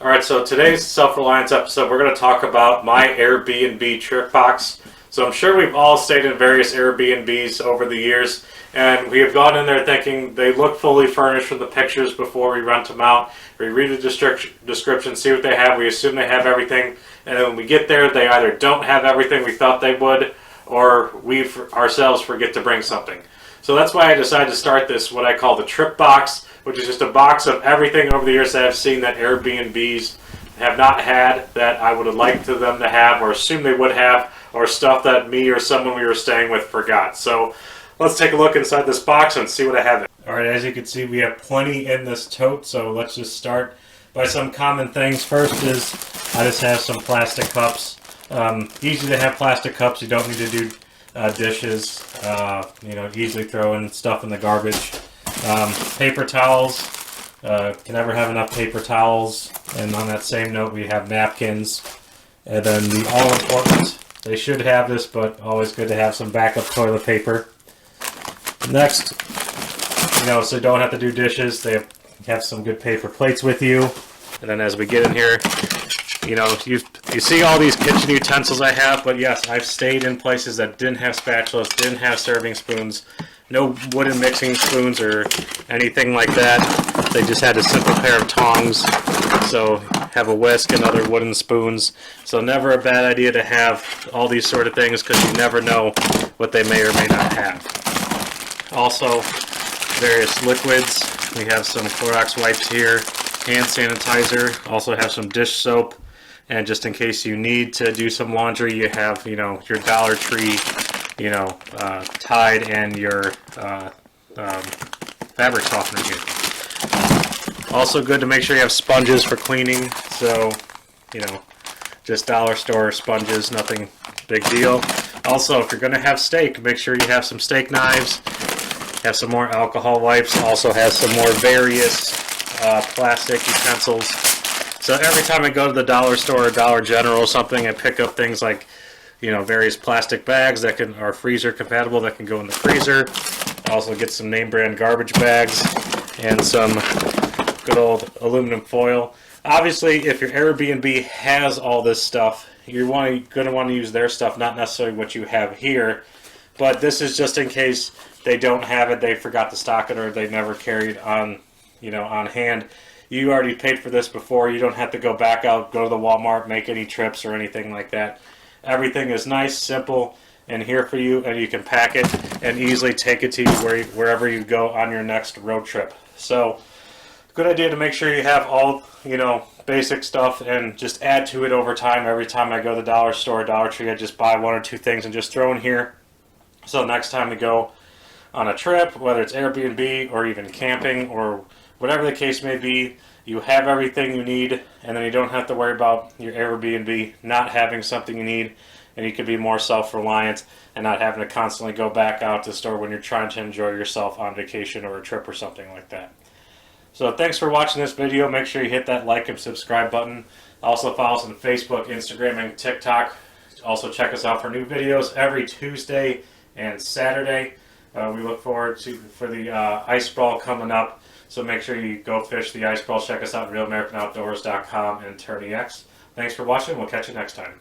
Alright, so today's self-reliance episode, we're going to talk about my Air BnB Trip Box. So I'm sure we've all stayed in various Airbnbs over the years, and we have gone in there thinking they look fully furnished from the pictures before we rent them out. We read the description, see what they have, we assume they have everything, and then when we get there, they either don't have everything we thought they would, or we ourselves forget to bring something. So that's why I decided to start this, what I call the Trip Box, which is just a box of everything over the years that I've seen that Airbnbs have not had that I would have liked to them to have or assume they would have, or stuff that me or someone we were staying with forgot. So let's take a look inside this box and see what I have. Alright, as you can see, we have plenty in this tote, so let's just start by some common things. First is I just have some plastic cups. Easy to have plastic cups, you don't need to do dishes, easily throw in stuff in the garbage. Paper towels, can never have enough paper towels, and on that same note we have napkins, and then the all-important, they should have this, but always good to have some backup toilet paper. Next, so you don't have to do dishes, they have some good paper plates with you. And then as we get in here, you see all these kitchen utensils I have, but yes, I've stayed in places that didn't have spatulas, didn't have serving spoons, no wooden mixing spoons or anything like that. They just had a simple pair of tongs, so have a whisk and other wooden spoons. So never a bad idea to have all these sort of things, because you never know what they may or may not have. Also, various liquids. We have some Clorox wipes here, hand sanitizer, also have some dish soap, and just in case you need to do some laundry, you have, your Dollar Tree, Tide and your fabric softener here. Also good to make sure you have sponges for cleaning, so, just dollar store sponges, nothing big deal. Also, if you're going to have steak, make sure you have some steak knives, have some more alcohol wipes, also has some more various plastic utensils. So every time I go to the dollar store or Dollar General or something, I pick up things like, various plastic bags that are freezer compatible that can go in the freezer. I also get some name brand garbage bags and some good old aluminum foil. Obviously, if your Airbnb has all this stuff, you're going to want to use their stuff, not necessarily what you have here. But this is just in case they don't have it, they forgot to stock it, or they never carried on, on hand. You already paid for this before. You don't have to go back out, go to the Walmart, make any trips or anything like that. Everything is nice, simple, and here for you, and you can pack it and easily take it to you wherever you go on your next road trip. So, good idea to make sure you have all, basic stuff, and just add to it over time. Every time I go to the dollar store or Dollar Tree, I just buy one or two things and just throw in here. So next time we go on a trip, whether it's Airbnb or even camping or whatever the case may be, you have everything you need, and then you don't have to worry about your Airbnb not having something you need, and you can be more self-reliant and not having to constantly go back out to the store when you're trying to enjoy yourself on vacation or a trip or something like that. So thanks for watching this video. Make sure you hit that like and subscribe button. Also follow us on Facebook, Instagram, and TikTok. Also check us out for new videos every Tuesday and Saturday. We look forward for the ice brawl coming up. So make sure you go fish the ice brawl. Check us out at RealAmericanOutdoors.com and TourneyX. Thanks for watching. We'll catch you next time.